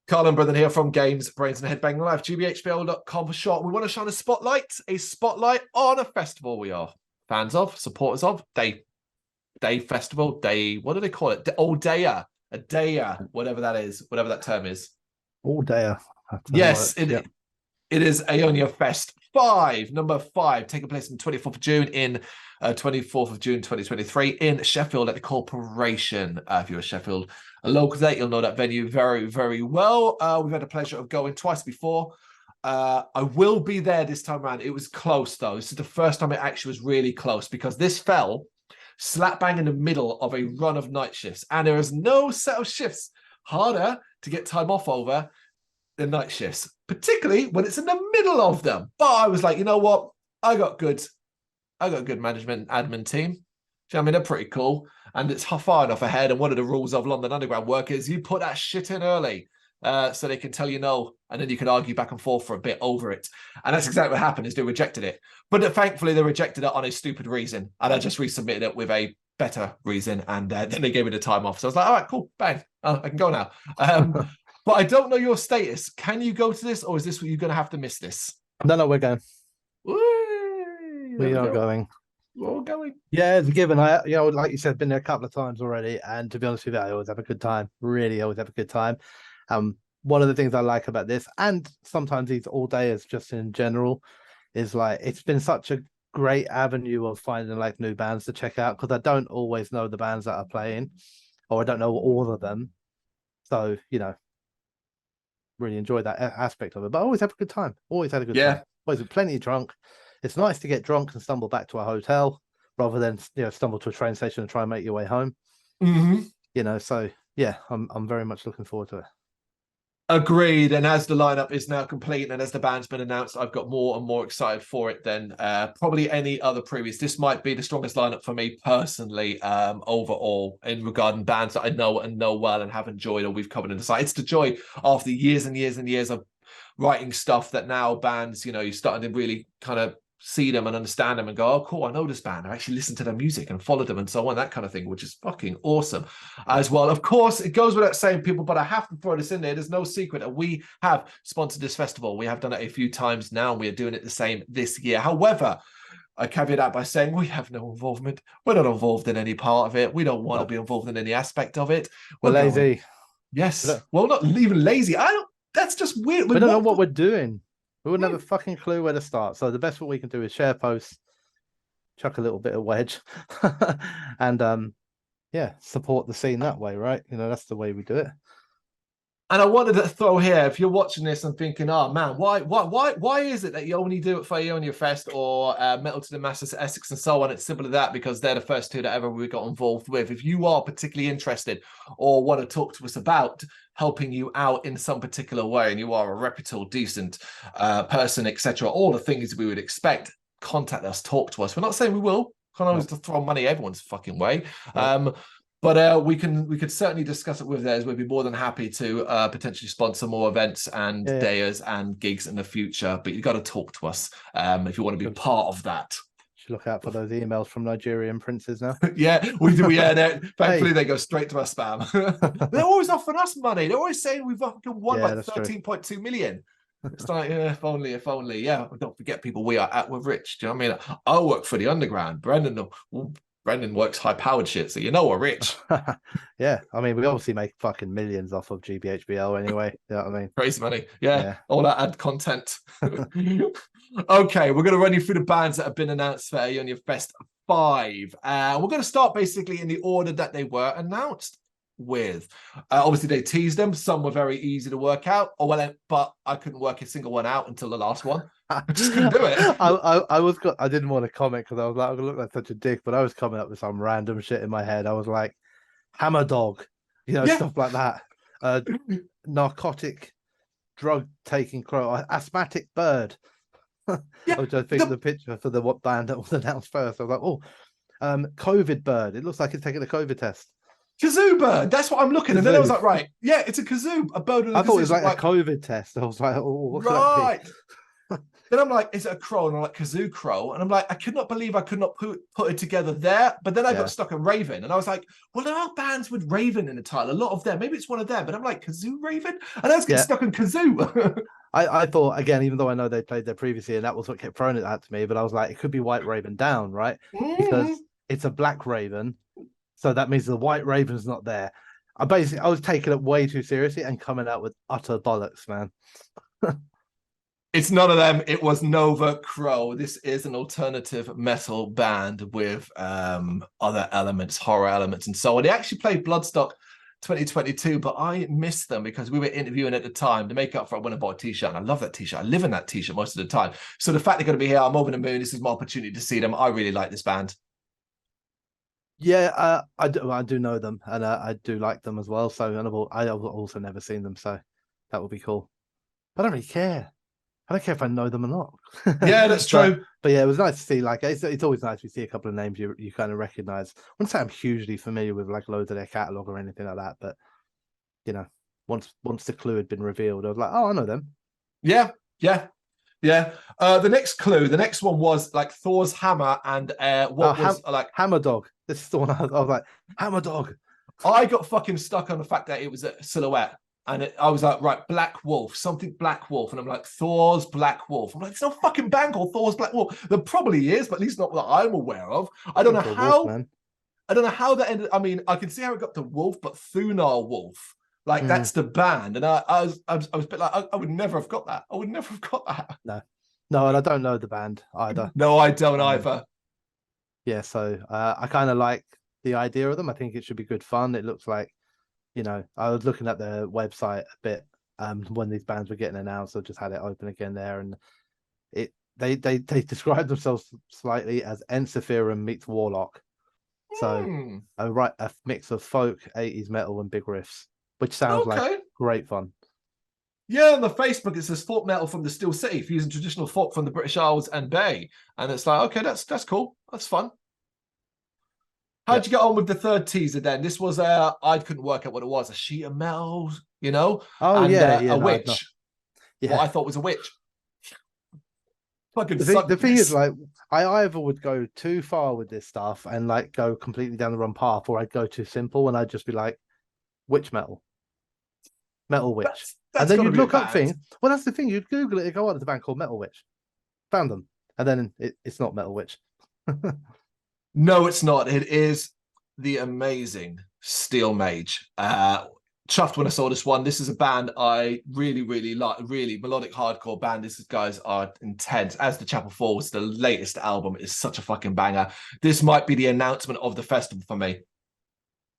Carl and Brother here from Brrraaains A Head-Banging Life, gbhblofficial.com for short. We want to shine a spotlight on a festival we are fans of, supporters of. Day festival, what do they call it? All Daya, a Daya, whatever that is, whatever that term is. All day. Yes, it is AoniaFest V, number 5, taking place on 24th of June in 24th of June 2023 in Sheffield at the Corporation. If you're a Sheffield local date, you'll know that venue very, very well. We've had the pleasure of going twice before. I will be there this time around. It was close though. This is the first time it actually was really close because this fell slap bang in the middle of a run of night shifts, and there is no set of shifts harder to get time off over than night shifts, particularly when it's in the middle of them. But I was like, you know what? I got good management admin team. Do you know what I mean? They're pretty cool. And it's far enough ahead. And one of the rules of London Underground work is you put that shit in early so they can tell you no. And then you can argue back and forth for a bit over it. And that's exactly what happened is they rejected it. But thankfully they rejected it on a stupid reason. And I just resubmitted it with a better reason. And then they gave me the time off. So I was like, all right, cool, bang. I can go now. But I don't know your status. Can you go to this, or is this what you're going to have to miss this? No, we're going. Whee, we are going. We're all going. Yeah, it's a given. Like you said, been there a couple of times already, and to be honest with you, I always have a good time. Really, always have a good time. One of the things I like about this, and sometimes these all dayers just in general, is like it's been such a great avenue of finding like new bands to check out because I don't always know the bands that are playing, or I don't know all of them. So really enjoy that aspect of it, but I always have a good time. Always had a good time. Always plenty drunk. It's nice to get drunk and stumble back to a hotel rather than stumble to a train station and try and make your way home. So yeah, I'm very much looking forward to it. Agreed. And as the lineup is now complete and as the band's been announced, I've got more and more excited for it than probably any other previous. This might be the strongest lineup for me personally overall in regarding bands that I know and know well and have enjoyed or we've covered in the site. It's the joy after years and years and years of writing stuff that now bands, you're starting to really kind of see them and understand them and go, oh, cool, I know this band. I actually listened to their music and followed them and so on, that kind of thing, which is fucking awesome as well. Of course, it goes without saying, people, but I have to throw this in there. There's no secret that we have sponsored this festival. We have done it a few times now, and we are doing it the same this year. However, I caveat that by saying we have no involvement. We're not involved in any part of it. We don't want to be involved in any aspect of it. We're lazy. Yes. Well, not even lazy. That's just weird. We don't know what we're doing. We wouldn't have a fucking clue where to start. So the best what we can do is share posts, chuck a little bit of wedge, and support the scene that way, right? That's the way we do it. And I wanted to throw here, if you're watching this and thinking, oh man, why is it that you only do it for AoniaFest or Metal to the Masses, Essex and so on? It's simple as that, because they're the first two that ever we got involved with. If you are particularly interested or want to talk to us about helping you out in some particular way, and you are a reputable, decent person, etc., all the things we would expect, contact us, talk to us. We're not saying we will. Can't always throw money everyone's fucking way. But we could certainly discuss it with theirs. We'd be more than happy to potentially sponsor more events and days and gigs in the future. But you've got to talk to us if you want to be part of that. Should look out for those emails from Nigerian princes now. Yeah, we do. Yeah, thankfully they go straight to our spam. They're always offering us money. They're always saying we've won like 13.2 million. It's like, if only. Yeah, don't forget, people, we're rich. Do you know what I mean? I work for the underground. Brendan works high-powered shit, so we're rich. Yeah, I mean, we obviously make fucking millions off of GBHBL anyway. You know what I mean? Crazy money. Yeah, all that ad content. Okay, we're going to run you through the bands that have been announced for AoniaFest V. We're going to start basically in the order that they were announced with. Obviously, they teased them. Some were very easy to work out. But I couldn't work a single one out until the last one. I just couldn't do it. I didn't want to comment because I was like, I'm gonna look like such a dick, but I was coming up with some random shit in my head. I was like, hammer dog, stuff like that. Narcotic, drug taking crow, asthmatic bird. Yeah, which I think the picture for the what band that was announced first. I was like, oh, COVID bird. It looks like it's taking a COVID test. Kazoo bird. That's what I'm looking. And then I was like, right, yeah, it's a kazoo. A bird with a I thought it was kazoo. like a COVID test. I was like, oh, what's right. that? Then I'm like, is it a crow? And I'm like, kazoo crow. And I'm like, I could not believe I could not put it together there. But then I got stuck on Raven. And I was like, well, there are bands with Raven in the title. A lot of them. Maybe it's one of them. But I'm like, kazoo Raven? And I was getting stuck on kazoo. I thought, again, even though I know they played there previously, and that was what kept throwing it out to me, but I was like, it could be White Raven down, right? Because it's a Black Raven. So that means the White Raven's not there. I was taking it way too seriously and coming out with utter bollocks, man. It's none of them. It was Nova Crow. This is an alternative metal band with other elements, horror elements, and so on. They actually played Bloodstock 2022, but I missed them because we were interviewing at the time to make up for it. I went and bought a t-shirt, and I love that t-shirt. I live in that t-shirt most of the time. So the fact they're going to be here, I'm over the moon. This is my opportunity to see them. I really like this band. Yeah, I do know them, and I do like them as well. So, and I've also never seen them, so that would be cool. I don't really care. I don't care if I know them or not. Yeah, that's true. But yeah, it was nice to see. Like, it's always nice to see a couple of names you kind of recognize. I wouldn't say I'm hugely familiar with like loads of their catalog or anything like that, but you know, once the clue had been revealed, I was like, oh, I know them. Yeah. The next clue, the next one was like Thor's hammer and like Hammer Dog. This is the one I was like, Hammer Dog. I got fucking stuck on the fact that it was a silhouette. And I was like, right, Black Wolf, something Black Wolf. And I'm like, Thor's Black Wolf. I'm like, it's no fucking band called Thor's Black Wolf. There probably is, but at least not that I'm aware of. I don't know how. Wolf, I don't know how that ended. I mean, I can see how it got to Wolf, but Thunar Wolf, like that's the band. And I was a bit like, I would never have got that. I would never have got that. No, and I don't know the band either. No, I don't either. Yeah, so I kind of like the idea of them. I think it should be good fun. It looks like, you know, I was looking at their website a bit when these bands were getting announced. I just had it open again there, and they describe themselves slightly as Ensiferum meets Warlock. So a mix of folk, 80s metal, and big riffs, which sounds like great fun. Yeah, on the Facebook it says folk metal from the Steel City, fusing traditional folk from the British Isles and Bay, and it's like, okay, that's cool, that's fun. How'd you get on with the third teaser then? This was I couldn't work out what it was, a sheet of metal, you know? Oh, and, a witch. Yeah. What I thought was a witch. The thing is, like, I either would go too far with this stuff and like go completely down the wrong path, or I'd go too simple and I'd just be like, witch metal. Metal Witch. And then you'd look up things. Well, that's the thing. You'd Google it and go, oh, there's a band called Metal Witch. Found them. And then it's not Metal Witch. No, it's not. It is the amazing Steel Mage. Chuffed when I saw this one. This is a band I really, really like. Really melodic hardcore band. These guys are intense. As the Chapel Falls, the latest album is such a fucking banger. This might be the announcement of the festival for me.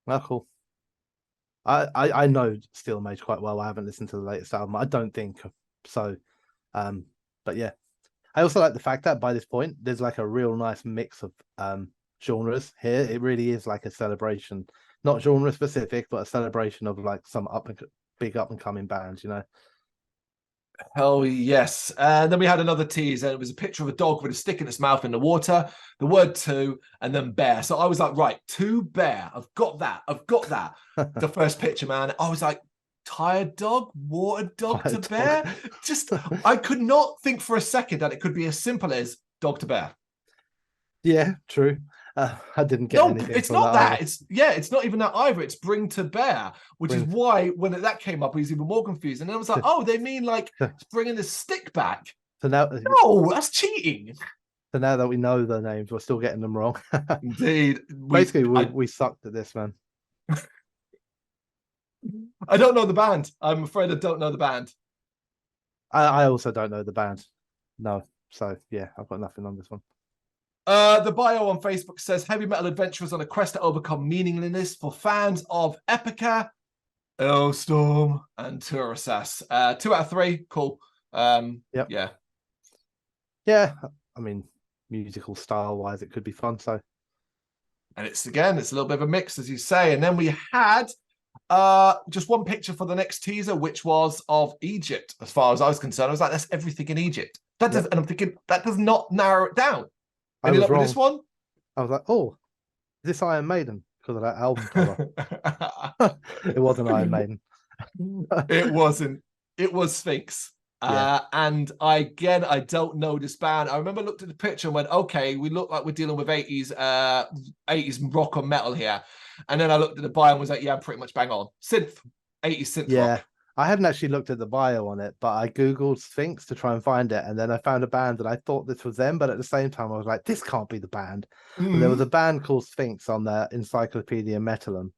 Well, cool. I know Steel Mage quite well. I haven't listened to the latest album. I don't think so. But yeah. I also like the fact that by this point, there's like a real nice mix of genres here. It really is like a celebration, not genre specific, but a celebration of like some big up and coming bands, you know. Hell yes. And then we had another teaser. It was a picture of a dog with a stick in its mouth in the water, the word two, and then bear. So I was like, right, two bear. I've got that. The first picture, man. I was like, tired dog, water dog to bear. Just, I could not think for a second that it could be as simple as dog to bear. Yeah, true. I didn't get anything. No, it's not that. It's not even that either. It's bring to bear, which is why when that came up, I was even more confused. And then I was like, oh, they mean like bringing the stick back. So now, no, that's cheating. So now that we know the names, we're still getting them wrong. Indeed. Basically, we sucked at this, man. I don't know the band. I'm afraid I don't know the band. I also don't know the band. No. So, yeah, I've got nothing on this one. The bio on Facebook says heavy metal adventurers on a quest to overcome meaninglessness for fans of Epica, Elstorm, and Turasas. 2 out of 3, cool. Yep. Yeah. Yeah, I mean, musical style wise, it could be fun. So, and it's a little bit of a mix, as you say. And then we had just one picture for the next teaser, which was of Egypt. As far as I was concerned, I was like, that's everything in Egypt. And I'm thinking that does not narrow it down. Any luck with this one? I was like, oh, is this Iron Maiden? Because of that album cover. It wasn't Iron Maiden. It wasn't. It was Sphinx. And I don't know this band. I remember looked at the picture and went, okay, we look like we're dealing with 80s rock or metal here. And then I looked at the bio and was like, yeah, pretty much bang on. 80s synth rock. I hadn't actually looked at the bio on it, but I Googled Sphinx to try and find it. And then I found a band and I thought this was them, but at the same time, I was like, this can't be the band. And there was a band called Sphinx on the Encyclopedia Metallum,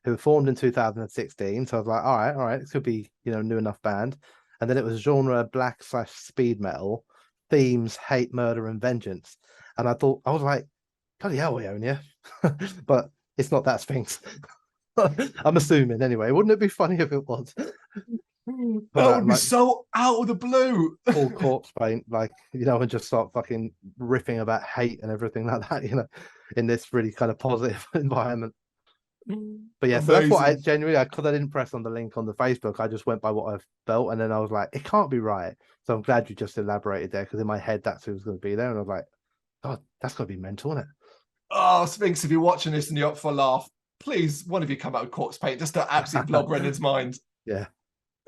who were formed in 2016. So I was like, all right, this could be, new enough band. And then it was genre black/speed metal, themes, hate, murder, and vengeance. And I was like, bloody hell, Aonia. But it's not that Sphinx. I'm assuming anyway. Wouldn't it be funny if it was? That would be so out of the blue. All corpse paint, and just start fucking riffing about hate and everything like that, in this really kind of positive environment. But yeah, so that's what I genuinely, because I didn't press on the link on the Facebook, I just went by what I felt, and then I was like, it can't be right. So I'm glad you just elaborated there, because in my head that's who was going to be there, and I was like, God, that's got to be mental, isn't it? Oh, Sphinx, if you're watching this and you're up for a laugh, please, one of you come out with corpse paint just to absolutely blow Brendan's mind. Yeah.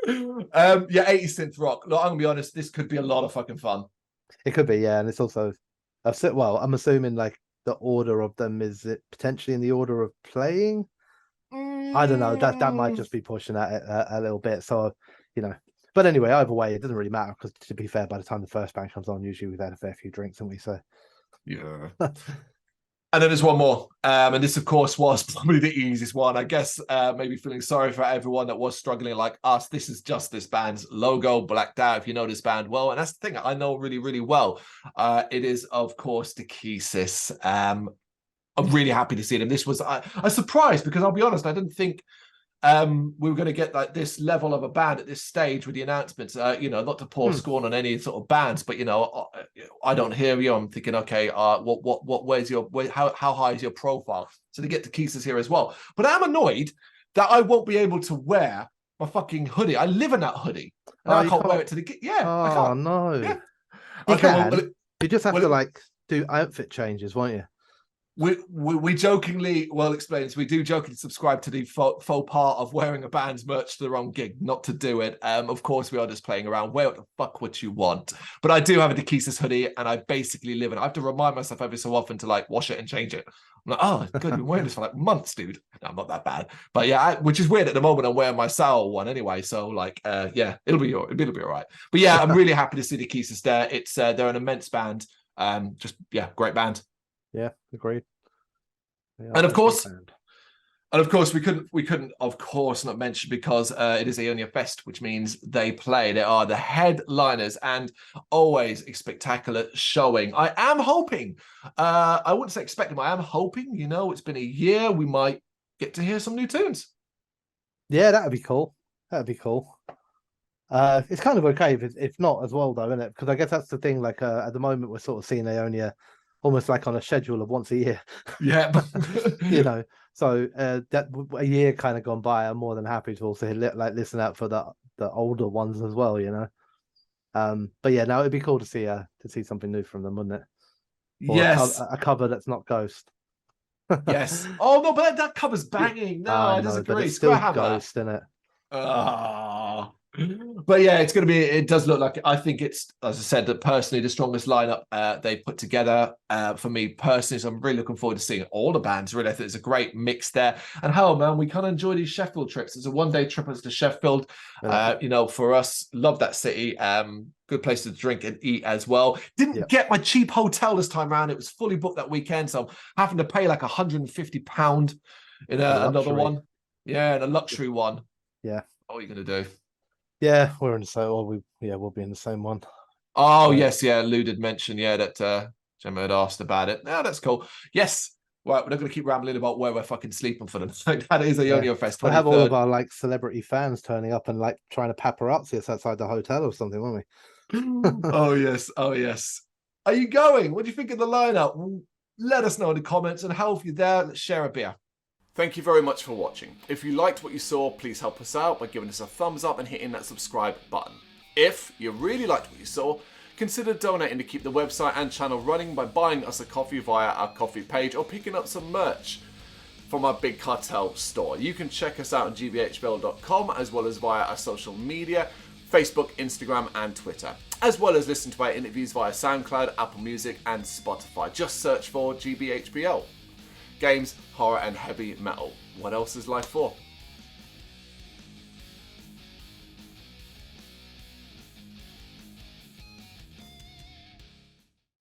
80s synth rock. Look, I'm gonna be honest, this could be a lot of fucking fun. It could be, yeah, and it's also, I'm assuming the order of them, is it potentially in the order of playing? I don't know. That might just be pushing at it a little bit. So, but anyway, either way, it doesn't really matter, because to be fair, by the time the first band comes on, usually we've had a fair few drinks, haven't we? So yeah. And then there's one more, and this, of course, was probably the easiest one. I guess maybe feeling sorry for everyone that was struggling like us. This is just this band's logo blacked out, if you know this band well. And that's the thing I know really, really well. It is, of course, the Keesis. I'm really happy to see them. This was a surprise, because I'll be honest, I didn't think we were going to get this level of a band at this stage with the announcements. Not to pour scorn on any sort of bands, but I don't hear you. I'm thinking, okay, how high is your profile? So to get the Keesis here as well. But I'm annoyed that I won't be able to wear my fucking hoodie. I live in that hoodie, and I can't wear it to the I can't. Oh no! Yeah. You can. You just have to do outfit changes, won't you? We jokingly, explains, we do jokingly subscribe to the faux pas of wearing a band's merch to the wrong gig, not to do it. Of course, we are just playing around. Wear what the fuck what you want. But I do have a Keesis hoodie, and I basically live in it. I have to remind myself every so often to wash it and change it. I'm like, oh, good, you've been wearing this for months, dude. No, I'm not that bad. But yeah, which is weird at the moment. I'm wearing my Sour one anyway. So it'll be all right. But yeah, I'm really happy to see the Keesis there. It's they're an immense band. Great band. Yeah, agreed. And of course, we couldn't of course not mention, because it is AoniaFest, which means they play. They are the headliners, and always a spectacular showing. I am hoping, I wouldn't say expecting, but I am hoping, it's been a year, we might get to hear some new tunes. Yeah, that'd be cool. It's kind of okay if not as well, though, isn't it? Because I guess that's the thing. At the moment, we're sort of seeing Aonia almost on a schedule of once a year. Yeah. So that a year kind of gone by, I'm more than happy to also listen out for the older ones as well, But yeah, no, it'd be cool to see something new from them, wouldn't it? Or yes. A cover that's not Ghost. Yes. Oh no, but that cover's banging. No, I disagree. But it's still Ghost, isn't it? But yeah, it's going to be, it does look like, I think it's, as I said, that personally the strongest lineup they put together for me personally. So I'm really looking forward to seeing all the bands. Really, I think it's a great mix there. And hell, man, we kind of enjoy these Sheffield trips. It's a one-day trip us to Sheffield. For us, love that city. Good place to drink and eat as well. Didn't get my cheap hotel this time around. It was fully booked that weekend, so I'm having to pay £150 in another one. Yeah, and a luxury one. Yeah. What are you going to do? Yeah, we're in the same. We'll be in the same one. Oh yes, Lou did mention that Gemma had asked about it. No, that's cool. Yes, right. We're not going to keep rambling about where we're fucking sleeping for them. That is AoniaFest. We'll have all of our celebrity fans turning up and trying to paparazzi us outside the hotel or something, won't we? Oh yes. Are you going? What do you think of the lineup? Let us know in the comments, and how if you're there, let's share a beer. Thank you very much for watching. If you liked what you saw, please help us out by giving us a thumbs up and hitting that subscribe button. If you really liked what you saw, consider donating to keep the website and channel running by buying us a coffee via our coffee page or picking up some merch from our Big Cartel store. You can check us out on gbhbl.com as well as via our social media, Facebook, Instagram and Twitter, as well as listen to our interviews via SoundCloud, Apple Music and Spotify. Just search for GBHBL. Games, horror and heavy metal. What else is life for?